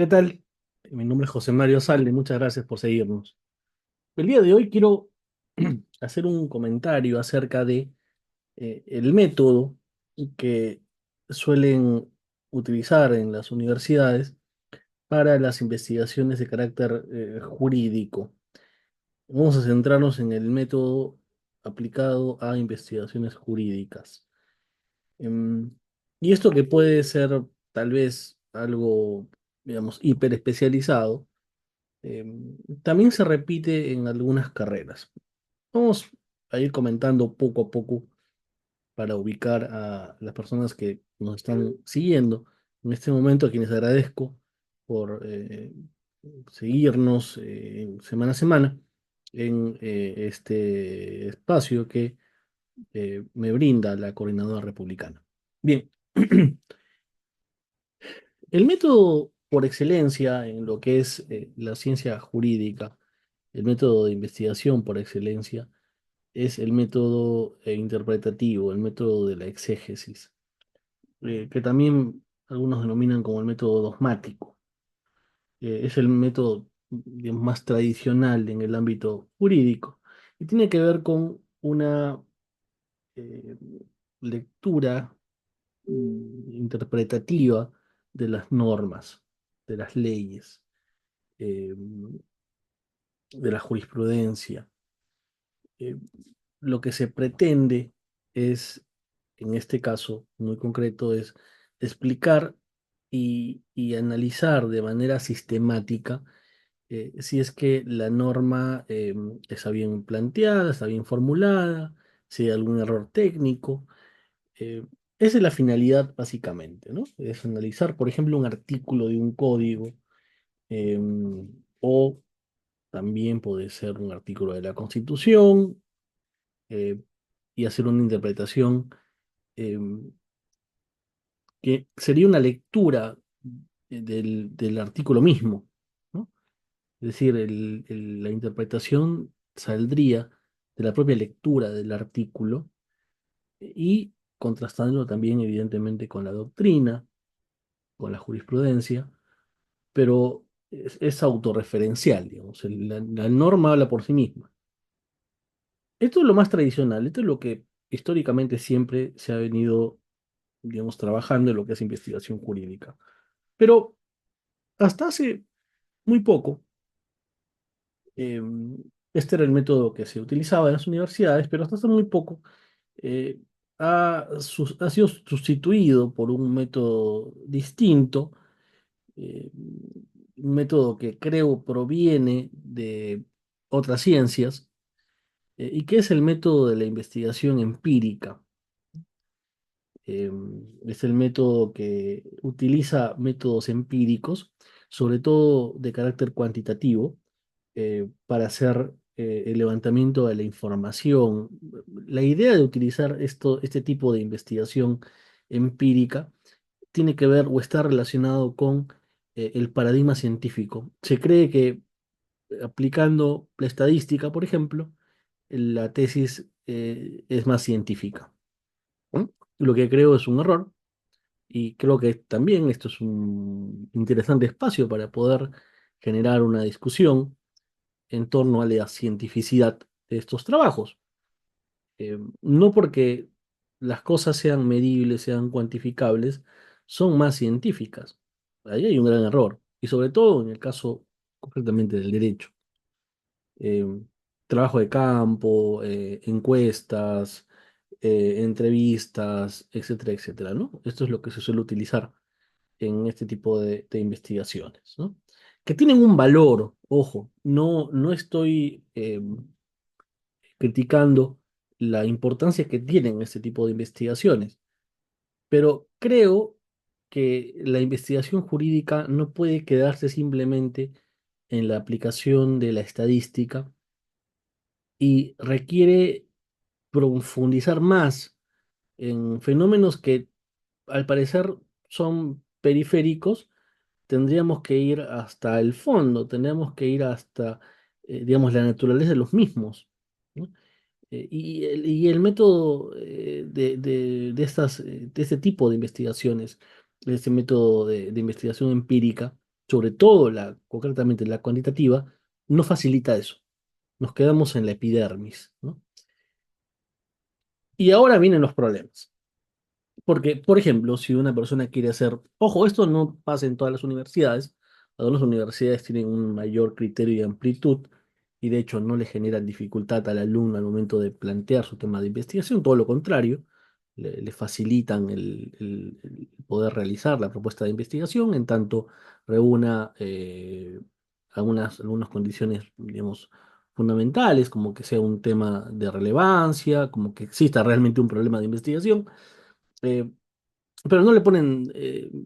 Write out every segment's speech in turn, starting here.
¿qué tal? Mi nombre es José Mario Salde, muchas gracias por seguirnos. El día de hoy quiero hacer un comentario acerca de el método que suelen utilizar en las universidades para las investigaciones de carácter jurídico. Vamos a centrarnos en el método aplicado a investigaciones jurídicas. Em, y esto que puede ser tal vez algo, digamos, hiper especializado. También se repite en algunas carreras. Vamos a ir comentando poco a poco para ubicar a las personas que nos están siguiendo en este momento, a quienes agradezco por seguirnos semana a semana en este espacio que me brinda la Coordinadora Republicana. Bien, el método por excelencia en lo que es la ciencia jurídica, el método de investigación por excelencia, es el método interpretativo, el método de la exégesis, que también algunos denominan como el método dogmático. Es el método, digamos, más tradicional en el ámbito jurídico y tiene que ver con una eh, lectura interpretativa de las normas, de las leyes, eh, de la jurisprudencia. Eh, lo que se pretende es, en este caso muy concreto, es explicar y analizar de manera sistemática si es que la norma está bien planteada, está bien formulada, si hay algún error técnico. Eh, Esa es la finalidad básicamente, ¿no? Es analizar, por ejemplo, un artículo de un código o también puede ser un artículo de la Constitución eh, y hacer una interpretación eh, que sería una lectura del artículo mismo, ¿no? Es decir, la interpretación saldría de la propia lectura del artículo y contrastándolo también, evidentemente, con la doctrina, con la jurisprudencia, pero es autorreferencial, digamos, la norma habla por sí misma. Esto es lo más tradicional, esto es lo que históricamente siempre se ha venido, digamos, trabajando en lo que es investigación jurídica. Pero hasta hace muy poco, eh, este era el método que se utilizaba en las universidades, pero hasta hace muy poco eh, ha sido sustituido por un método distinto, un método que creo proviene de otras ciencias, y que es el método de la investigación empírica. eh, es el método que utiliza métodos empíricos, sobre todo de carácter cuantitativo, para hacer el levantamiento de la información. La idea de utilizar este tipo de investigación empírica tiene que ver o está relacionado con el paradigma científico. Se cree que aplicando la estadística, por ejemplo, la tesis es más científica, ¿no? Lo que creo es un error y creo que también esto es un interesante espacio para poder generar una discusión en torno a la cientificidad de estos trabajos. No porque las cosas sean medibles, sean cuantificables, son más científicas. Ahí hay un gran error, y sobre todo en el caso concretamente del derecho. Eh, Trabajo de campo, encuestas, entrevistas, etcétera, etcétera, ¿no? Esto es lo que se suele utilizar en este tipo de investigaciones, ¿no? Que tienen un valor, ojo, no estoy criticando la importancia que tienen este tipo de investigaciones, pero creo que la investigación jurídica no puede quedarse simplemente en la aplicación de la estadística y requiere profundizar más en fenómenos que al parecer son periféricos. Tendríamos que ir hasta el fondo, tendríamos que ir hasta, digamos, la naturaleza de los mismos, ¿no? Y el método de este tipo de investigaciones, de este método de investigación empírica, sobre todo concretamente la cuantitativa, no facilita eso. Nos quedamos en la epidermis, ¿no? Y ahora vienen los problemas. Porque, por ejemplo, si una persona quiere hacer, ojo, esto no pasa en todas las universidades, algunas universidades tienen un mayor criterio y amplitud y de hecho no le generan dificultad al alumno al momento de plantear su tema de investigación, todo lo contrario, le facilitan el poder realizar la propuesta de investigación en tanto reúna algunas condiciones, digamos, fundamentales, como que sea un tema de relevancia, como que exista realmente un problema de investigación. eh, pero no le ponen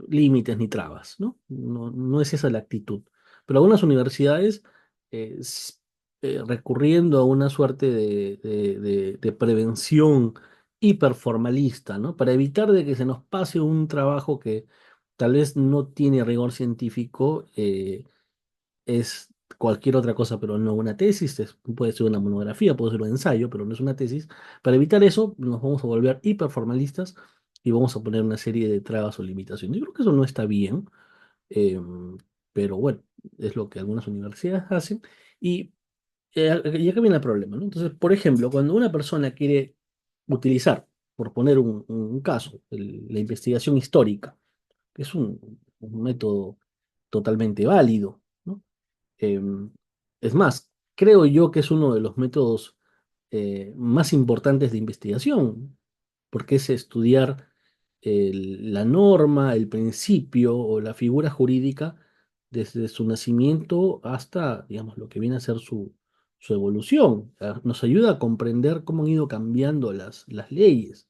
límites ni trabas, ¿no? No, no es esa la actitud. Pero algunas universidades, recurriendo a una suerte de prevención hiperformalista, ¿no? Para evitar de que se nos pase un trabajo que tal vez no tiene rigor científico, es cualquier otra cosa, pero no una tesis, puede ser una monografía, puede ser un ensayo, pero no es una tesis. Para evitar eso, nos vamos a volver hiperformalistas y vamos a poner una serie de trabas o limitaciones. Yo creo que eso no está bien, eh, pero bueno, es lo que algunas universidades hacen. Y, y acá viene el problema, ¿no? Entonces, por ejemplo, cuando una persona quiere utilizar, por poner un caso, la investigación histórica, que es un método totalmente válido, ¿no? Em, es más, creo yo que es uno de los métodos más importantes de investigación, porque es estudiar la norma, el principio o la figura jurídica desde su nacimiento hasta, digamos, lo que viene a ser su evolución. Nos ayuda a comprender cómo han ido cambiando las leyes,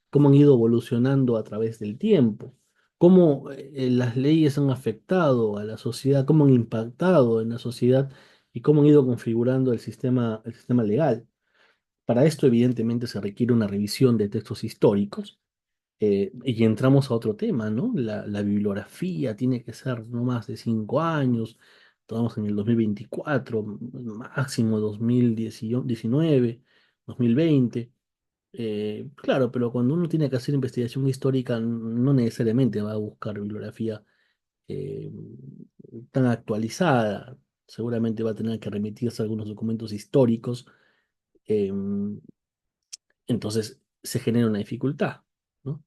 cómo han ido evolucionando a través del tiempo, cómo las leyes han afectado a la sociedad, cómo han impactado en la sociedad y cómo han ido configurando el sistema legal. Para esto, evidentemente, se requiere una revisión de textos históricos. Y entramos a otro tema, ¿no? La bibliografía tiene que ser no más de 5 años. Estamos en el 2024, máximo 2019, 2020. Claro, pero cuando uno tiene que hacer investigación histórica, no necesariamente va a buscar bibliografía eh, tan actualizada. Seguramente va a tener que remitirse a algunos documentos históricos. em, entonces se genera una dificultad, ¿no?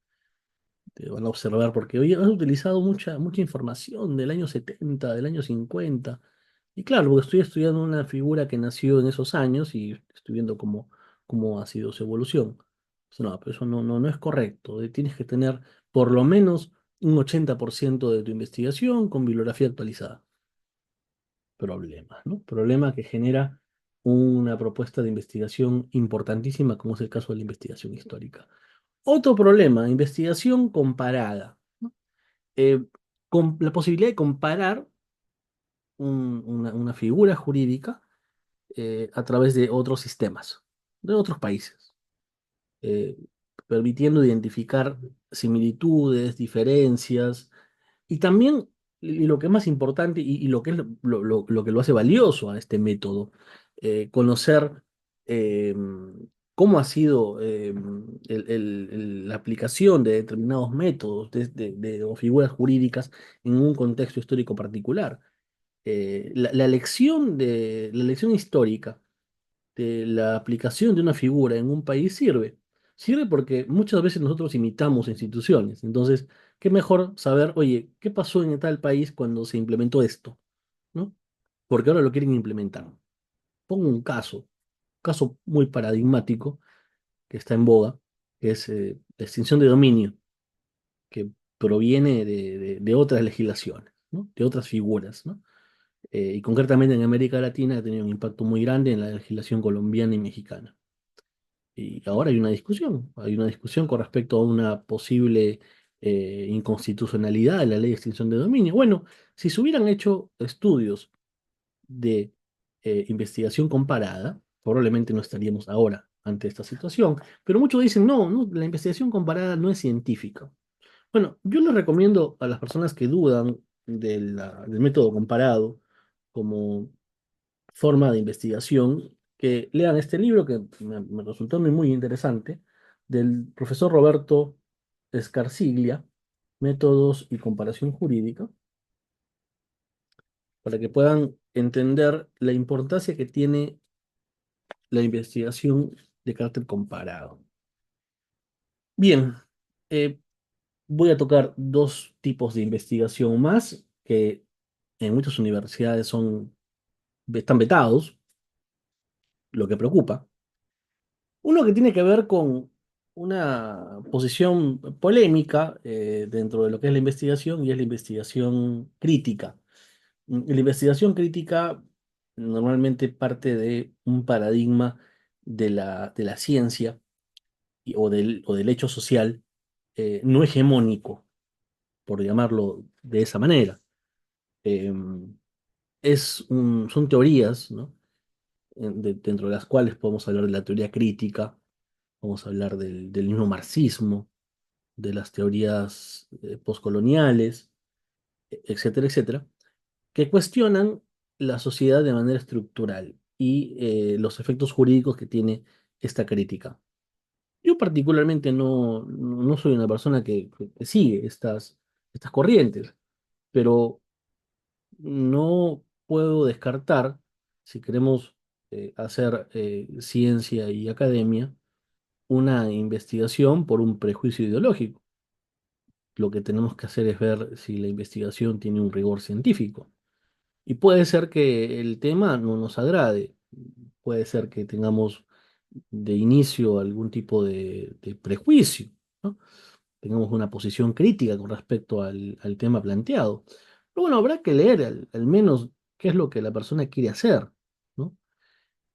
Te van a observar porque hoy has utilizado mucha información del año 70, del año 50. Y claro, porque estoy estudiando una figura que nació en esos años y estoy viendo cómo ha sido su evolución. No, pero eso no es correcto. Tienes que tener por lo menos un 80% de tu investigación con bibliografía actualizada. Problema, ¿no? Problema que genera una propuesta de investigación importantísima, como es el caso de la investigación histórica. Otro problema, investigación comparada, ¿no? Con la posibilidad de comparar una figura jurídica a través de otros sistemas, de otros países, eh, permitiendo identificar similitudes, diferencias, y también, y lo que es más importante, y lo que es lo que lo hace valioso a este método, conocer eh, cómo ha sido la aplicación de determinados métodos o figuras jurídicas en un contexto histórico particular. La lección histórica de la aplicación de una figura en un país sirve. Sirve porque muchas veces nosotros imitamos instituciones. Entonces, qué mejor saber, oye, ¿qué pasó en tal país cuando se implementó esto? ¿No? Porque ahora lo quieren implementar. Pongo un caso muy paradigmático que está en boga, que es la extinción de dominio, que proviene de otras legislaciones, ¿no? De otras figuras, ¿no? Y concretamente en América Latina ha tenido un impacto muy grande en la legislación colombiana y mexicana. Y ahora hay una discusión con respecto a una posible inconstitucionalidad de la ley de extinción de dominio. Bueno, si se hubieran hecho estudios de investigación comparada, probablemente no estaríamos ahora ante esta situación, pero muchos dicen, no, la investigación comparada no es científica. Bueno, yo les recomiendo a las personas que dudan del método comparado como forma de investigación, que lean este libro que me resultó muy interesante, del profesor Roberto Scarciglia, Métodos y Comparación Jurídica, para que puedan entender la importancia que tiene la investigación de carácter comparado. Bien, eh, voy a tocar dos tipos de investigación más que en muchas universidades están vetados, lo que preocupa. Uno que tiene que ver con una posición polémica dentro de lo que es la investigación y es la investigación crítica. La investigación crítica normalmente parte de un paradigma de la ciencia o del hecho social no hegemónico, por llamarlo de esa manera. Eh, son teorías, ¿no? Dentro de las cuales podemos hablar de la teoría crítica, podemos hablar del mismo marxismo, de las teorías postcoloniales, etcétera, etcétera, que cuestionan la sociedad de manera estructural y los efectos jurídicos que tiene esta crítica. Yo particularmente no soy una persona que sigue estas corrientes, pero no puedo descartar, si queremos hacer ciencia y academia, una investigación por un prejuicio ideológico. Lo que tenemos que hacer es ver si la investigación tiene un rigor científico. Y puede ser que el tema no nos agrade, puede ser que tengamos de inicio algún tipo de prejuicio, ¿no? Tengamos una posición crítica con respecto al tema planteado. Pero bueno, habrá que leer al menos qué es lo que la persona quiere hacer, ¿no?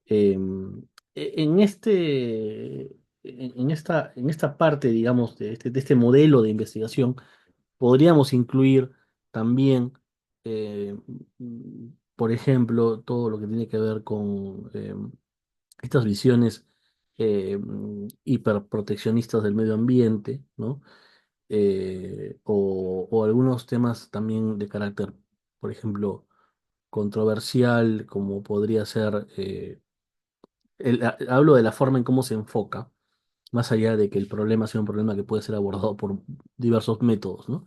En en esta parte, digamos, de este modelo de investigación, podríamos incluir también, eh, por ejemplo, todo lo que tiene que ver con estas visiones hiperproteccionistas del medio ambiente, ¿no? O algunos temas también de carácter, por ejemplo, controversial, como podría ser, hablo de la forma en cómo se enfoca, más allá de que el problema sea un problema que puede ser abordado por diversos métodos, ¿no?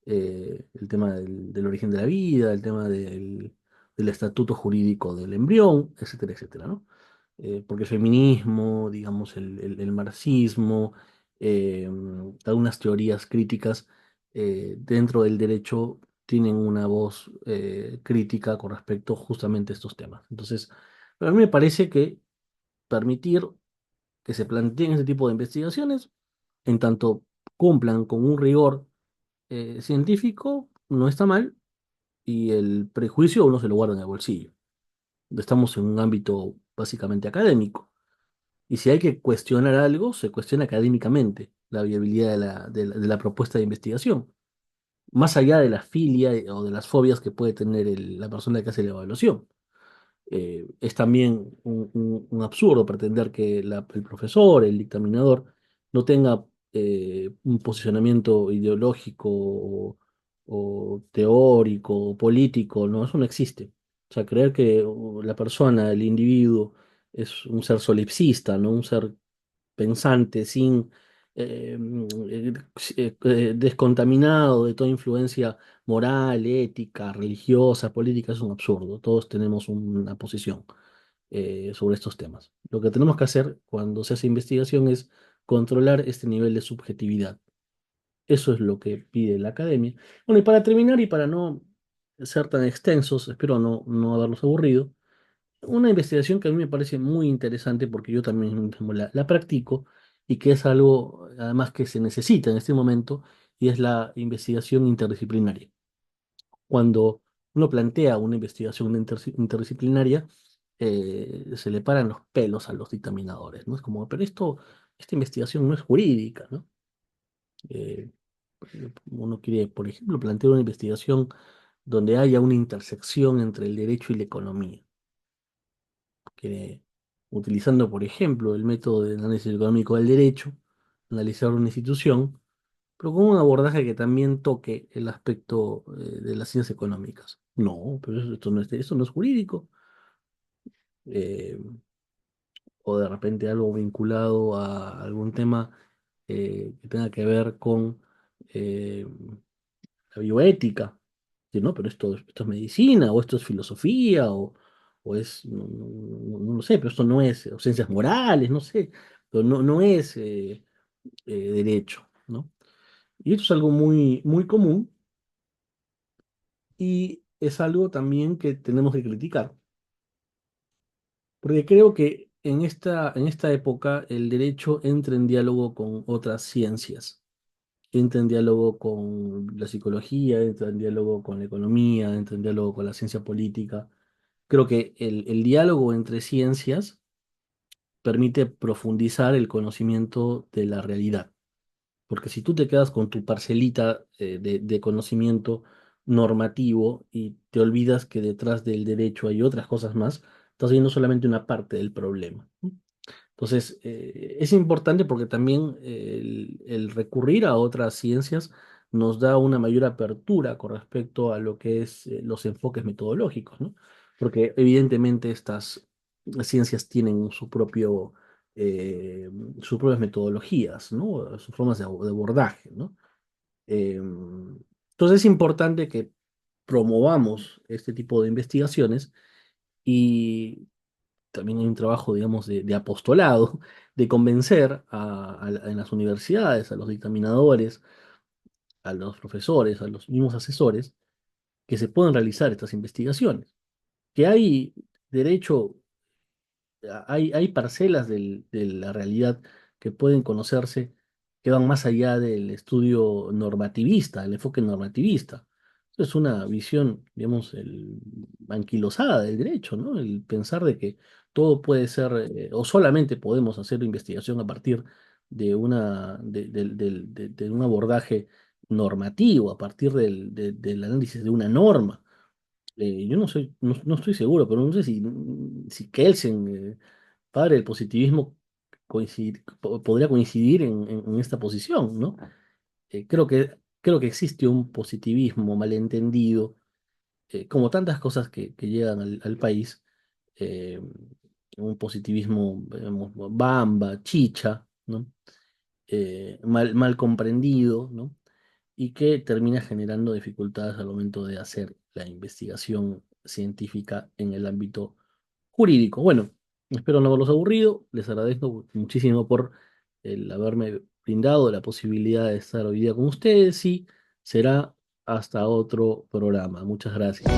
El tema del origen de la vida, el tema del estatuto jurídico del embrión, etcétera, etcétera, ¿no? Porque el feminismo, digamos, el marxismo, algunas teorías críticas dentro del derecho tienen una voz crítica con respecto justamente a estos temas. Entonces, a mí me parece que permitir que se planteen este tipo de investigaciones, en tanto cumplan con un rigor científico, no está mal, y el prejuicio uno se lo guarda en el bolsillo. Estamos en un ámbito básicamente académico. Y si hay que cuestionar algo, se cuestiona académicamente la viabilidad de la propuesta de investigación, más allá de la filia o de las fobias que puede tener la persona que hace la evaluación. Es también un absurdo pretender que el profesor, el dictaminador, no tenga un posicionamiento ideológico o teórico o político, no, eso no existe. O sea, creer que la persona, el individuo, es un ser solipsista, ¿no? Un ser pensante, sin descontaminado de toda influencia moral, ética, religiosa, política, es un absurdo. Todos tenemos una posición sobre estos temas. Lo que tenemos que hacer cuando se hace investigación es controlar este nivel de subjetividad. Eso es lo que pide la academia. Bueno, y para terminar y para no ser tan extensos, espero no haberlos aburrido, una investigación que a mí me parece muy interesante porque yo también mismo la practico y que es algo además que se necesita en este momento y es la investigación interdisciplinaria. Cuando uno plantea una investigación interdisciplinaria, se le paran los pelos a los dictaminadores, ¿no? Es como, pero esta investigación no es jurídica, ¿no? Eh, Uno quiere, por ejemplo, plantear una investigación donde haya una intersección entre el derecho y la economía que utilizando, por ejemplo, el método de análisis económico del derecho, analizar una institución, pero con un abordaje que también toque el aspecto de las ciencias económicas. No, pero esto no es jurídico. Eh, o de repente algo vinculado a algún tema que tenga que ver con la bioética. que no, pero esto es medicina, o esto es filosofía, o es, no lo sé, pero esto no es, o ciencias morales, no sé, pero no es derecho, ¿no? Y esto es algo muy, muy común y es algo también que tenemos que criticar, porque creo que en esta época el derecho entra en diálogo con otras ciencias, entra en diálogo con la psicología, entra en diálogo con la economía, entra en diálogo con la ciencia política. Creo que el diálogo entre ciencias permite profundizar el conocimiento de la realidad. Porque si tú te quedas con tu parcelita de conocimiento normativo y te olvidas que detrás del derecho hay otras cosas más, estás viendo solamente una parte del problema. Entonces, es importante porque también el recurrir a otras ciencias nos da una mayor apertura con respecto a lo que es los enfoques metodológicos, ¿no? Porque evidentemente estas ciencias tienen eh, sus propias metodologías, ¿no? Sus formas de abordaje, ¿no? Entonces es importante que promovamos este tipo de investigaciones y también hay un trabajo, digamos, de apostolado, de convencer en las universidades, a los dictaminadores, a los profesores, a los mismos asesores, que se puedan realizar estas investigaciones. Que hay derecho, hay parcelas de la realidad que pueden conocerse, que van más allá del estudio normativista, el enfoque normativista. Es una visión, digamos, anquilosada del derecho, ¿no? El pensar de que todo puede ser, o solamente podemos hacer investigación a partir de un abordaje normativo, a partir del análisis de una norma. Yo no estoy seguro, pero no sé si Kelsen, padre del positivismo, podría coincidir en esta posición, ¿no? Creo que existe un positivismo malentendido, como tantas cosas que llegan al país, eh, un positivismo, digamos, bamba, chicha, ¿no? Mal comprendido, ¿no? Y que termina generando dificultades al momento de hacer la investigación científica en el ámbito jurídico. Bueno, espero no haberlos aburrido. Les agradezco muchísimo por el haberme brindado la posibilidad de estar hoy día con ustedes y será hasta otro programa. Muchas gracias.